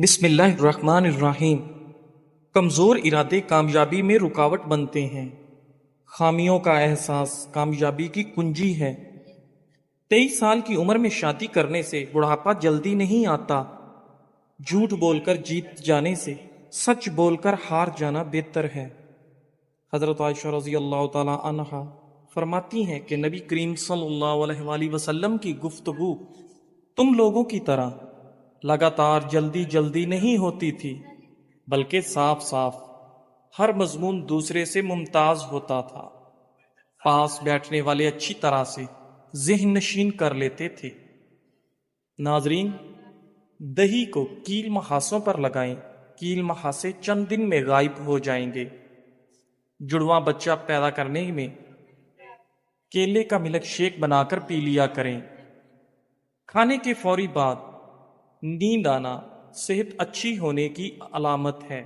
بسم اللہ الرحمن الرحیم۔ کمزور ارادے کامیابی میں رکاوٹ بنتے ہیں۔ خامیوں کا احساس کامیابی کی کنجی ہے۔ 23 سال کی عمر میں شادی کرنے سے بڑھاپا جلدی نہیں آتا۔ جھوٹ بول کر جیت جانے سے سچ بول کر ہار جانا بہتر ہے۔ حضرت عائشہ رضی اللہ تعالی عنہا فرماتی ہیں کہ نبی کریم صلی اللہ علیہ وآلہ وسلم کی گفتگو تم لوگوں کی طرح لگاتار جلدی جلدی نہیں ہوتی تھی، بلکہ صاف صاف ہر مضمون دوسرے سے ممتاز ہوتا تھا۔ پاس بیٹھنے والے اچھی طرح سے ذہن نشین کر لیتے تھے۔ ناظرین، دہی کو کیل محاسوں پر لگائیں، کیل محاسے چند دن میں غائب ہو جائیں گے۔ جڑواں بچہ پیدا کرنے میں کیلے کا ملک شیک بنا کر پی لیا کریں۔ کھانے کے فوری بعد نیند آنا صحت اچھی ہونے کی علامت ہے۔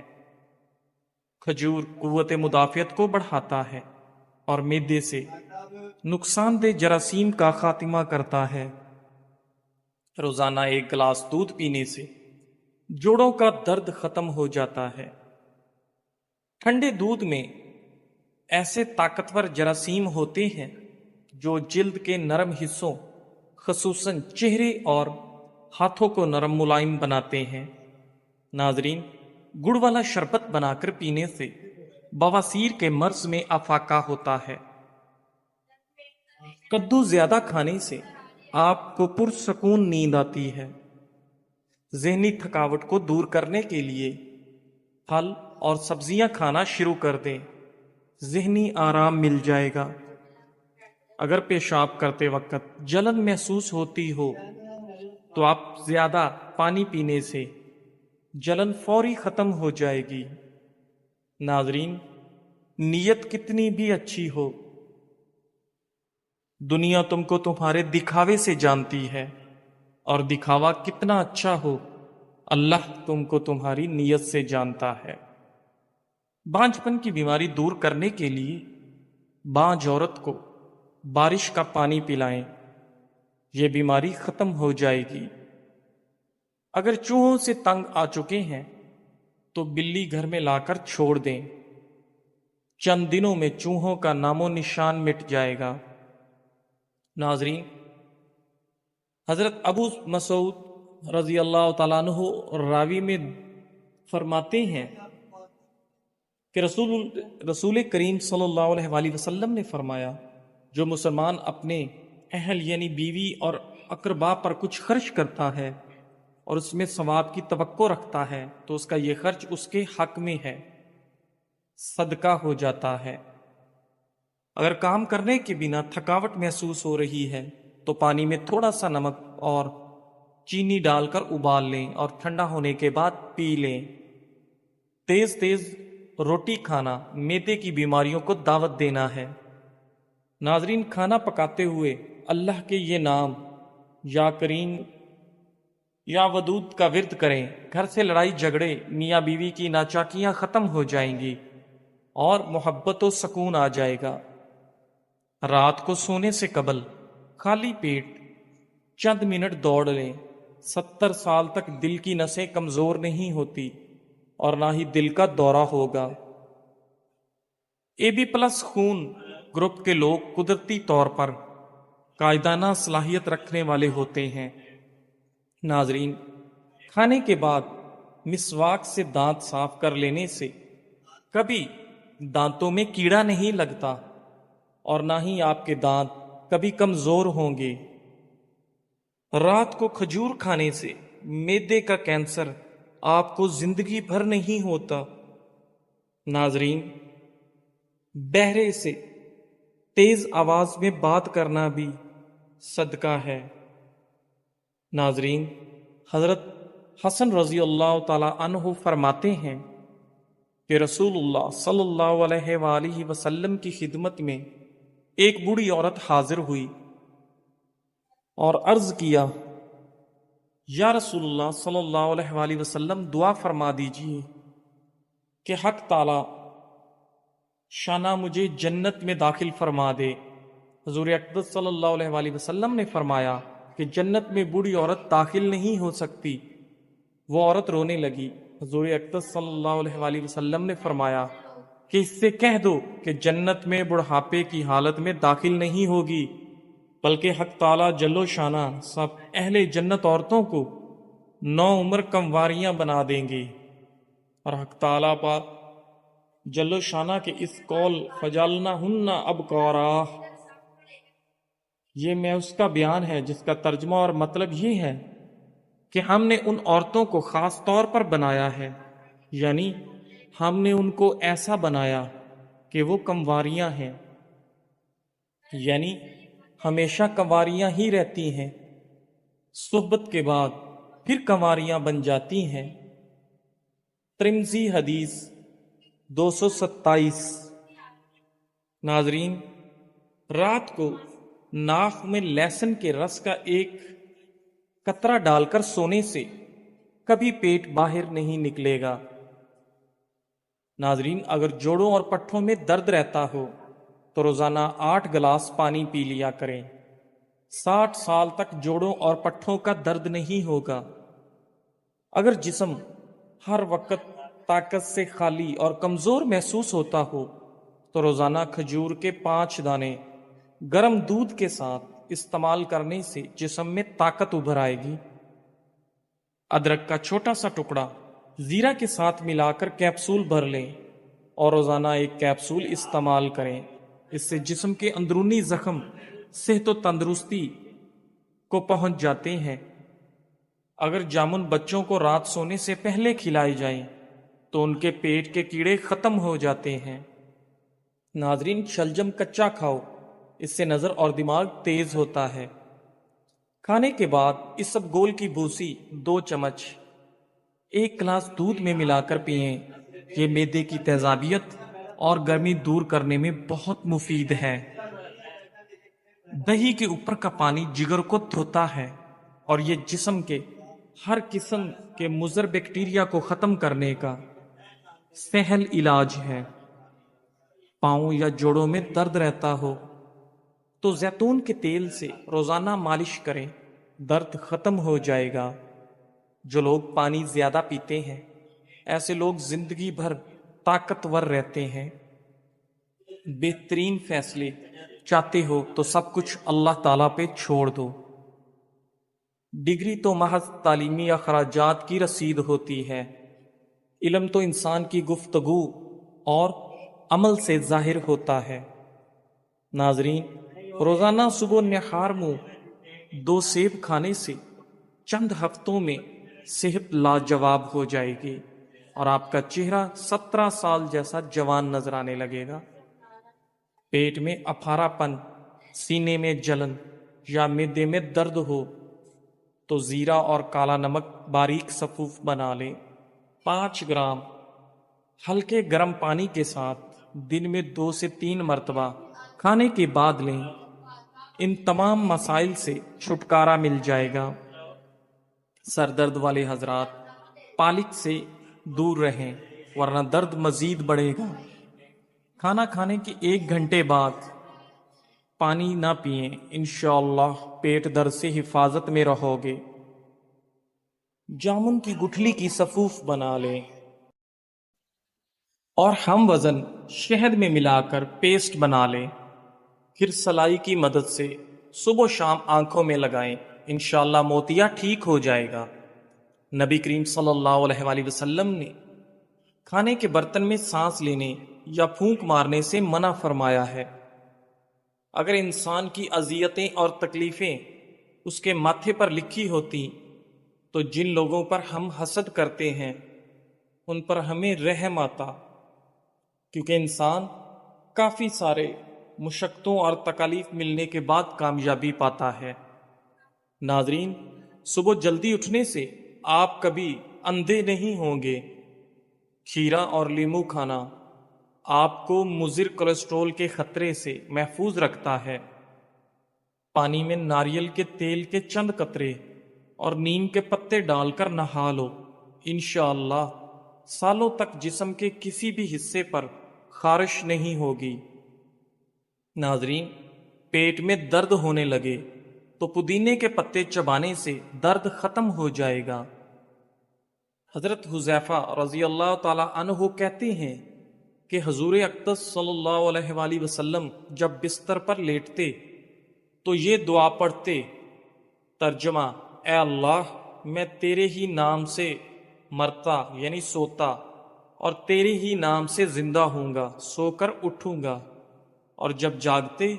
کھجور قوت مدافعت کو بڑھاتا ہے اور معدے سے نقصان دہ جراثیم کا خاتمہ کرتا ہے۔ روزانہ 1 گلاس دودھ پینے سے جوڑوں کا درد ختم ہو جاتا ہے۔ ٹھنڈے دودھ میں ایسے طاقتور جراثیم ہوتے ہیں جو جلد کے نرم حصوں خصوصاً چہرے اور ہاتھوں کو نرم ملائم بناتے ہیں۔ ناظرین، گڑ والا شربت بنا کر پینے سے بواسیر کے مرض میں افاقہ ہوتا ہے۔ کدو زیادہ کھانے سے آپ کو پرسکون نیند آتی ہے۔ ذہنی تھکاوٹ کو دور کرنے کے لیے پھل اور سبزیاں کھانا شروع کر دیں، ذہنی آرام مل جائے گا۔ اگر پیشاب کرتے وقت جلن محسوس ہوتی ہو تو آپ زیادہ پانی پینے سے جلن فوری ختم ہو جائے گی۔ ناظرین، نیت کتنی بھی اچھی ہو، دنیا تم کو تمہارے دکھاوے سے جانتی ہے، اور دکھاوا کتنا اچھا ہو، اللہ تم کو تمہاری نیت سے جانتا ہے۔ بانجھپن کی بیماری دور کرنے کے لیے بانجھ عورت کو بارش کا پانی پلائیں، یہ بیماری ختم ہو جائے گی۔ اگر چوہوں سے تنگ آ چکے ہیں تو بلی گھر میں لا کر چھوڑ دیں، چند دنوں میں چوہوں کا نام و نشان مٹ جائے گا۔ ناظرین، حضرت ابو مسعود رضی اللہ تعالیٰ عنہ راوی میں فرماتے ہیں کہ رسول کریم صلی اللہ علیہ وآلہ وسلم نے فرمایا، جو مسلمان اپنے اہل یعنی بیوی اور اقربا پر کچھ خرچ کرتا ہے اور اس میں ثواب کی توقع رکھتا ہے تو اس کا یہ خرچ اس کے حق میں ہے، صدقہ ہو جاتا ہے۔ اگر کام کرنے کے بنا تھکاوٹ محسوس ہو رہی ہے تو پانی میں تھوڑا سا نمک اور چینی ڈال کر ابال لیں اور ٹھنڈا ہونے کے بعد پی لیں۔ تیز تیز روٹی کھانا معدے کی بیماریوں کو دعوت دینا ہے۔ ناظرین، کھانا پکاتے ہوئے اللہ کے یہ نام یا کریم یا ودود کا ورد کریں، گھر سے لڑائی جھگڑے میاں بیوی کی ناچاکیاں ختم ہو جائیں گی اور محبت و سکون آ جائے گا۔ رات کو سونے سے قبل خالی پیٹ چند منٹ دوڑ لیں۔ 70 سال تک دل کی نسیں کمزور نہیں ہوتی اور نہ ہی دل کا دورہ ہوگا۔ AB+ خون گروپ کے لوگ قدرتی طور پر قائدانہ صلاحیت رکھنے والے ہوتے ہیں۔ ناظرین، کھانے کے بعد مسواک سے دانت صاف کر لینے سے کبھی دانتوں میں کیڑا نہیں لگتا اور نہ ہی آپ کے دانت کبھی کمزور ہوں گے۔ رات کو کھجور کھانے سے معدے کا کینسر آپ کو زندگی بھر نہیں ہوتا۔ ناظرین، بہرے سے تیز آواز میں بات کرنا بھی صدقہ ہے۔ ناظرین، حضرت حسن رضی اللہ تعالی عنہ فرماتے ہیں کہ رسول اللہ صلی اللہ علیہ وآلہ وسلم کی خدمت میں ایک بوڑھی عورت حاضر ہوئی اور عرض کیا، یا رسول اللہ صلی اللہ علیہ وآلہ وسلم، دعا فرما دیجیے کہ حق تعالی شانہ مجھے جنت میں داخل فرما دے۔ حضور اقدس صلی اللہ علیہ وآلہ وسلم نے فرمایا کہ جنت میں بوڑھی عورت داخل نہیں ہو سکتی وہ عورت رونے لگی۔ حضور اکرم صلی اللہ علیہ وآلہ وسلم نے فرمایا کہ اس سے کہہ دو کہ جنت میں بڑھاپے کی حالت میں داخل نہیں ہوگی، بلکہ حق تعالیٰ جل و شانہ سب اہل جنت عورتوں کو 9 عمر کمواریاں بنا دیں گے۔ اور حق تعالیٰ پاک جل و شانہ کے اس قول فجعلناہن ابکارا، یہ میں اس کا بیان ہے جس کا ترجمہ اور مطلب یہ ہے کہ ہم نے ان عورتوں کو خاص طور پر بنایا ہے، یعنی ہم نے ان کو ایسا بنایا کہ وہ کنواریاں ہیں، یعنی ہمیشہ کنواریاں ہی رہتی ہیں، صحبت کے بعد پھر کنواریاں بن جاتی ہیں۔ ترمذی حدیث 227۔ ناظرین، رات کو ناک میں لہسن کے رس کا ایک قطرہ ڈال کر سونے سے کبھی پیٹ باہر نہیں نکلے گا۔ ناظرین، اگر جوڑوں اور پٹھوں میں درد رہتا ہو تو روزانہ 8 گلاس پانی پی لیا کریں۔ 60 سال تک جوڑوں اور پٹھوں کا درد نہیں ہوگا۔ اگر جسم ہر وقت طاقت سے خالی اور کمزور محسوس ہوتا ہو تو روزانہ کھجور کے 5 دانے گرم دودھ کے ساتھ استعمال کرنے سے جسم میں طاقت ابھر آئے گی۔ ادرک کا چھوٹا سا ٹکڑا زیرہ کے ساتھ ملا کر کیپسول بھر لیں اور روزانہ ایک کیپسول استعمال کریں۔ اس سے جسم کے اندرونی زخم صحت و تندرستی کو پہنچ جاتے ہیں۔ اگر جامن بچوں کو رات سونے سے پہلے کھلائے جائیں تو ان کے پیٹ کے کیڑے ختم ہو جاتے ہیں۔ ناظرین، شلجم کچا کھاؤ، اس سے نظر اور دماغ تیز ہوتا ہے۔ کھانے کے بعد اسبگول کی بھوسی 2 چمچ 1 گلاس دودھ میں ملا کر پئیں۔ یہ معدے کی تیزابیت اور گرمی دور کرنے میں بہت مفید ہے۔ دہی کے اوپر کا پانی جگر کو دھوتا ہے اور یہ جسم کے ہر قسم کے مضر بیکٹیریا کو ختم کرنے کا سہل علاج ہے۔ پاؤں یا جوڑوں میں درد رہتا ہو تو زیتون کے تیل سے روزانہ مالش کریں، درد ختم ہو جائے گا۔ جو لوگ پانی زیادہ پیتے ہیں ایسے لوگ زندگی بھر طاقتور رہتے ہیں۔ بہترین فیصلے چاہتے ہو تو سب کچھ اللہ تعالیٰ پہ چھوڑ دو۔ ڈگری تو محض تعلیمی اخراجات کی رسید ہوتی ہے، علم تو انسان کی گفتگو اور عمل سے ظاہر ہوتا ہے۔ ناظرین، روزانہ صبح نہار منہ 2 سیب کھانے سے چند ہفتوں میں صحت لاجواب ہو جائے گی اور آپ کا چہرہ 17 سال جیسا جوان نظر آنے لگے گا۔ پیٹ میں اپھارا پن، سینے میں جلن یا معدے میں درد ہو تو زیرہ اور کالا نمک باریک صفوف بنا لیں۔ 5 گرام ہلکے گرم پانی کے ساتھ دن میں 2 سے 3 مرتبہ کھانے کے بعد لیں۔ ان تمام مسائل سے چھٹکارا مل جائے گا۔ سر درد والے حضرات پالک سے دور رہیں ورنہ درد مزید بڑھے گا۔ کھانا کھانے کے 1 گھنٹے بعد پانی نہ پئیں، انشاءاللہ پیٹ درد سے حفاظت میں رہو گے۔ جامن کی گٹھلی کی صفوف بنا لیں اور ہم وزن شہد میں ملا کر پیسٹ بنا لیں، پھر سلائی کی مدد سے صبح و شام آنکھوں میں لگائیں، انشاءاللہ موتیا ٹھیک ہو جائے گا۔ نبی کریم صلی اللہ علیہ وآلہ وسلم نے کھانے کے برتن میں سانس لینے یا پھونک مارنے سے منع فرمایا ہے۔ اگر انسان کی اذیتیں اور تکلیفیں اس کے ماتھے پر لکھی ہوتی تو جن لوگوں پر ہم حسد کرتے ہیں ان پر ہمیں رحم آتا، کیونکہ انسان کافی سارے مشقتوں اور تکالیف ملنے کے بعد کامیابی پاتا ہے۔ ناظرین، صبح جلدی اٹھنے سے آپ کبھی اندھے نہیں ہوں گے۔ کھیرا اور لیمو کھانا آپ کو مضر کولیسٹرول کے خطرے سے محفوظ رکھتا ہے۔ پانی میں ناریل کے تیل کے چند قطرے اور نیم کے پتے ڈال کر نہا لو، انشاءاللہ سالوں تک جسم کے کسی بھی حصے پر خارش نہیں ہوگی۔ ناظرین، پیٹ میں درد ہونے لگے تو پودینے کے پتے چبانے سے درد ختم ہو جائے گا۔ حضرت حذیفہ رضی اللہ تعالی عنہ کہتے ہیں کہ حضور اقدس صلی اللہ علیہ وآلہ وسلم جب بستر پر لیٹتے تو یہ دعا پڑھتے، ترجمہ: اے اللہ، میں تیرے ہی نام سے مرتا یعنی سوتا اور تیرے ہی نام سے زندہ ہوں گا، سو کر اٹھوں گا، اور جب جاگتے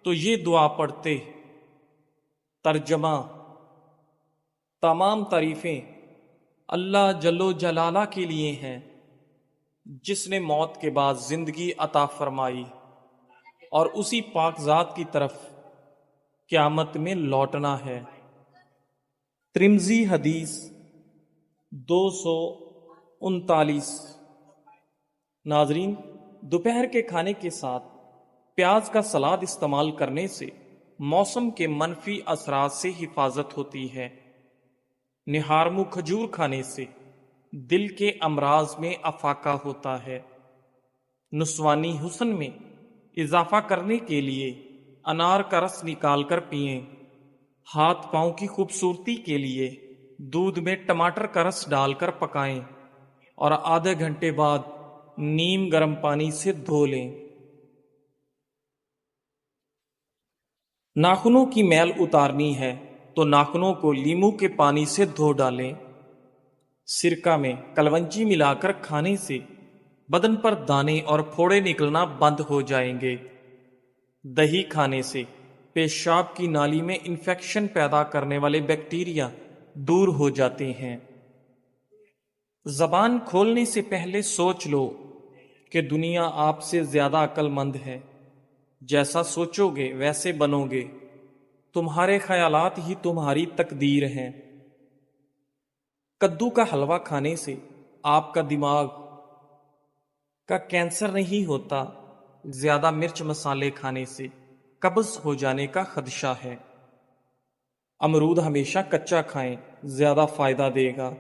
تو یہ دعا پڑھتے، ترجمہ: تمام تعریفیں اللہ جل و جلالہ کے لیے ہیں، جس نے موت کے بعد زندگی عطا فرمائی، اور اسی پاک ذات کی طرف قیامت میں لوٹنا ہے۔ ترمذی حدیث 239۔ ناظرین، دوپہر کے کھانے کے ساتھ پیاز کا سلاد استعمال کرنے سے موسم کے منفی اثرات سے حفاظت ہوتی ہے۔ نہارمو کھجور کھانے سے دل کے امراض میں افاقہ ہوتا ہے۔ نسوانی حسن میں اضافہ کرنے کے لیے انار کا رس نکال کر پئیں۔ ہاتھ پاؤں کی خوبصورتی کے لیے دودھ میں ٹماٹر کا رس ڈال کر پکائیں اور آدھے گھنٹے بعد نیم گرم پانی سے دھو لیں۔ ناخنوں کی میل اتارنی ہے تو ناخنوں کو لیمو کے پانی سے دھو ڈالیں۔ سرکہ میں کلونجی ملا کر کھانے سے بدن پر دانے اور پھوڑے نکلنا بند ہو جائیں گے۔ دہی کھانے سے پیشاب کی نالی میں انفیکشن پیدا کرنے والے بیکٹیریا دور ہو جاتے ہیں۔ زبان کھولنے سے پہلے سوچ لو کہ دنیا آپ سے زیادہ عقل مند ہے۔ جیسا سوچو گے ویسے بنو گے۔ تمہارے خیالات ہی تمہاری تقدیر ہیں۔ کدو کا حلوہ کھانے سے آپ کا دماغ کا کینسر نہیں ہوتا۔ زیادہ مرچ مسالے کھانے سے قبض ہو جانے کا خدشہ ہے۔ امرود ہمیشہ کچا کھائیں، زیادہ فائدہ دے گا۔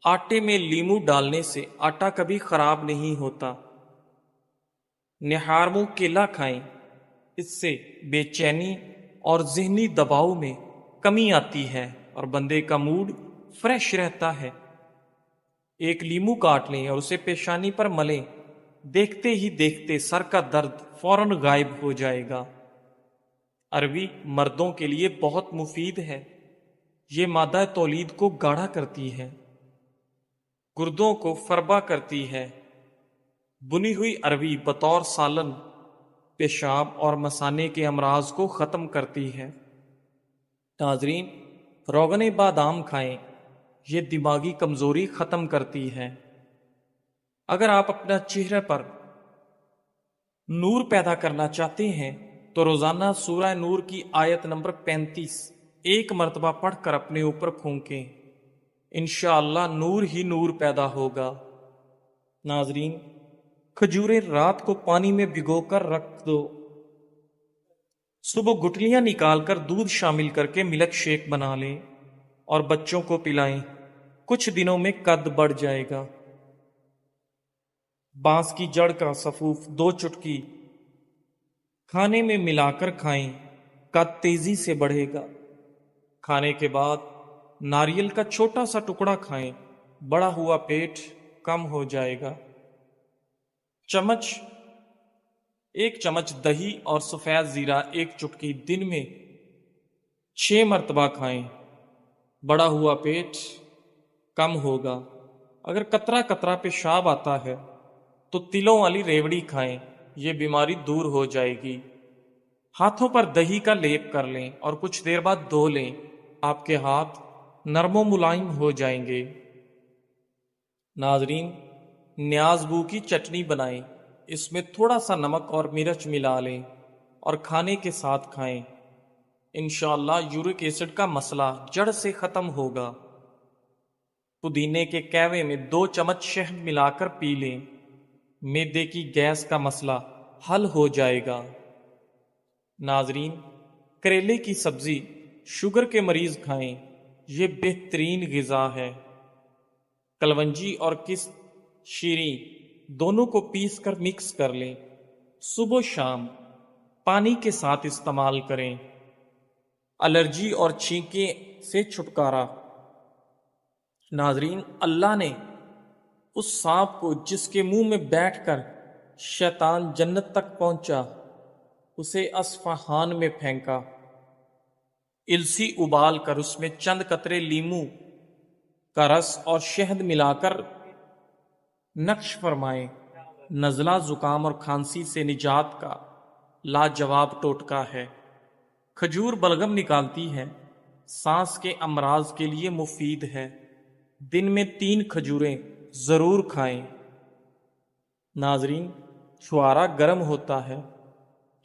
آٹے میں لیمو ڈالنے سے آٹا کبھی خراب نہیں ہوتا۔ نہارمو کیلا کھائیں، اس سے بے چینی اور ذہنی دباؤ میں کمی آتی ہے اور بندے کا موڈ فریش رہتا ہے۔ ایک لیمو کاٹ لیں اور اسے پیشانی پر ملیں، دیکھتے ہی دیکھتے سر کا درد فوراً غائب ہو جائے گا۔ عربی مردوں کے لیے بہت مفید ہے۔ یہ مادہ تولید کو گاڑھا کرتی ہے، گردوں کو فربا کرتی ہے۔ بنی ہوئی عربی بطور سالن پیشاب اور مثانے کے امراض کو ختم کرتی ہے۔ ناظرین، روغن بادام کھائیں، یہ دماغی کمزوری ختم کرتی ہے۔ اگر آپ اپنا چہرے پر نور پیدا کرنا چاہتے ہیں تو روزانہ سورہ نور کی آیت نمبر 35 ایک مرتبہ پڑھ کر اپنے اوپر پھونکیں، انشاءاللہ نور ہی نور پیدا ہوگا۔ ناظرین، کھجوریں رات کو پانی میں بھگو کر رکھ دو، صبح گٹلیاں نکال کر دودھ شامل کر کے ملک شیک بنا لیں اور بچوں کو پلائیں، کچھ دنوں میں قد بڑھ جائے گا۔ بانس کی جڑ کا سفوف 2 چٹکی کھانے میں ملا کر کھائیں، قد تیزی سے بڑھے گا۔ کھانے کے بعد ناریل کا چھوٹا سا ٹکڑا کھائیں، بڑا ہوا پیٹ کم ہو جائے گا۔ ایک چمچ دہی اور سفید زیرہ 1 چٹکی دن میں 6 مرتبہ کھائیں، بڑا ہوا پیٹ کم ہوگا۔ اگر قطرہ قطرہ پیشاب آتا ہے تو تلوں والی ریوڑی کھائیں، یہ بیماری دور ہو جائے گی۔ ہاتھوں پر دہی کا لیپ کر لیں اور کچھ دیر بعد دھو لیں، آپ کے ہاتھ نرم و ملائم ہو جائیں گے۔ ناظرین، نیاز بو کی چٹنی بنائیں، اس میں تھوڑا سا نمک اور مرچ ملا لیں اور کھانے کے ساتھ کھائیں، انشاءاللہ یورک ایسڈ کا مسئلہ جڑ سے ختم ہوگا۔ پودینے کے کہوے میں 2 چمچ شہد ملا کر پی لیں، معدے کی گیس کا مسئلہ حل ہو جائے گا۔ ناظرین، کریلے کی سبزی شوگر کے مریض کھائیں، یہ بہترین غذا ہے۔ کلونجی اور شیریں دونوں کو پیس کر مکس کر لیں، صبح و شام پانی کے ساتھ استعمال کریں۔ الرجی اور چھینکیں سے چھٹکارا۔ ناظرین، اللہ نے اس سانپ کو جس کے منہ میں بیٹھ کر شیطان جنت تک پہنچا اسے اصفہان میں پھینکا، السی ابال کر اس میں چند قطرے لیمو کا رس اور شہد ملا کر نقش فرمائے، نزلہ زکام اور کھانسی سے نجات کا لاجواب ٹوٹکا ہے۔ کھجور بلغم نکالتی ہے، سانس کے امراض کے لیے مفید ہے، دن میں 3 کھجوریں ضرور کھائیں۔ ناظرین، چھوارا گرم ہوتا ہے،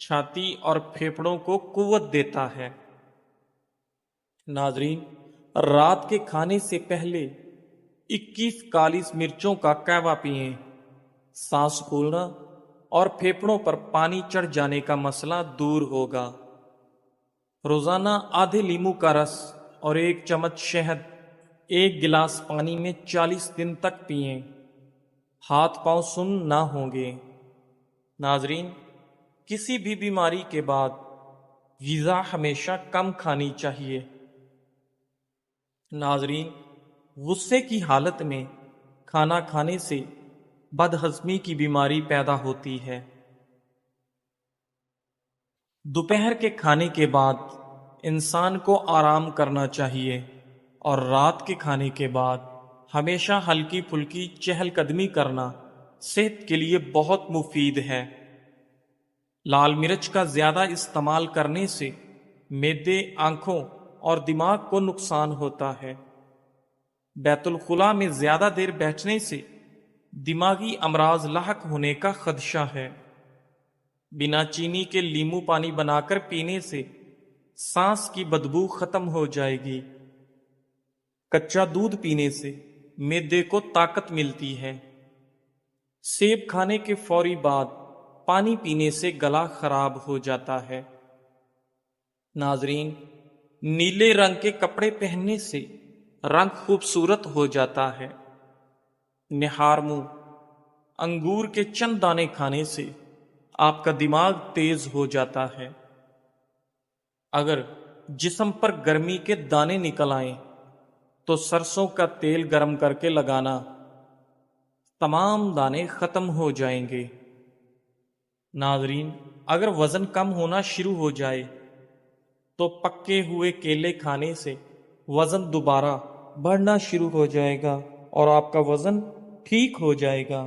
چھاتی اور پھیپھڑوں کو قوت دیتا ہے۔ ناظرین، رات کے کھانے سے پہلے 21 کالی مرچوں کا قہوہ پئیں، سانس پھولنا اور پھیپھڑوں پر پانی چڑھ جانے کا مسئلہ دور ہوگا۔ روزانہ آدھے لیمو کا رس اور 1 چمچ شہد 1 گلاس پانی میں 40 دن تک پئیں، ہاتھ پاؤں سن نہ ہوں گے۔ ناظرین، کسی بھی بیماری کے بعد غذا ہمیشہ کم کھانی چاہیے۔ ناظرین، غصے کی حالت میں کھانا کھانے سے بدہضمی کی بیماری پیدا ہوتی ہے۔ دوپہر کے کھانے کے بعد انسان کو آرام کرنا چاہیے اور رات کے کھانے کے بعد ہمیشہ ہلکی پھلکی چہل قدمی کرنا صحت کے لیے بہت مفید ہے۔ لال مرچ کا زیادہ استعمال کرنے سے معدے، آنکھوں اور دماغ کو نقصان ہوتا ہے۔ بیت الخلاء میں زیادہ دیر بیٹھنے سے دماغی امراض لاحق ہونے کا خدشہ ہے۔ بنا چینی کے لیمو پانی بنا کر پینے سے سانس کی بدبو ختم ہو جائے گی۔ کچا دودھ پینے سے معدے کو طاقت ملتی ہے۔ سیب کھانے کے فوری بعد پانی پینے سے گلا خراب ہو جاتا ہے۔ ناظرین، نیلے رنگ کے کپڑے پہننے سے رنگ خوبصورت ہو جاتا ہے۔ نہار منہ انگور کے چند دانے کھانے سے آپ کا دماغ تیز ہو جاتا ہے۔ اگر جسم پر گرمی کے دانے نکل آئیں تو سرسوں کا تیل گرم کر کے لگانا، تمام دانے ختم ہو جائیں گے۔ ناظرین، اگر وزن کم ہونا شروع ہو جائے تو پکے ہوئے کیلے کھانے سے وزن دوبارہ بڑھنا شروع ہو جائے گا اور آپ کا وزن ٹھیک ہو جائے گا۔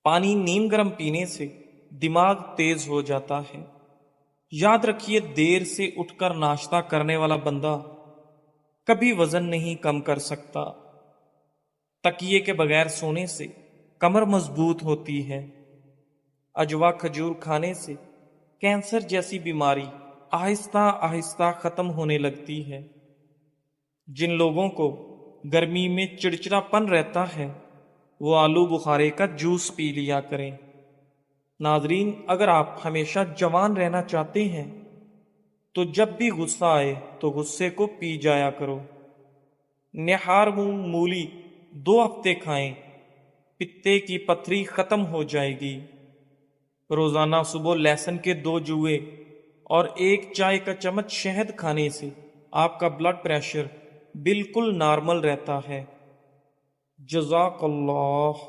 پانی نیم گرم پینے سے دماغ تیز ہو جاتا ہے۔ یاد رکھیے، دیر سے اٹھ کر ناشتہ کرنے والا بندہ کبھی وزن نہیں کم کر سکتا۔ تکیے کے بغیر سونے سے کمر مضبوط ہوتی ہے۔ اجوا کھجور کھانے سے کینسر جیسی بیماری آہستہ آہستہ ختم ہونے لگتی ہے۔ جن لوگوں کو گرمی میں چڑچڑا پن رہتا ہے وہ آلو بخارے کا جوس پی لیا کریں۔ ناظرین، اگر آپ ہمیشہ جوان رہنا چاہتے ہیں تو جب بھی غصہ آئے تو غصے کو پی جایا کرو۔ نہار منہ مولی 2 ہفتے کھائیں، پتے کی پتھری ختم ہو جائے گی۔ روزانہ صبح لہسن کے 2 جوئے اور 1 چائے کا چمچ شہد کھانے سے آپ کا بلڈ پریشر بالکل نارمل رہتا ہے۔ جزاک اللہ۔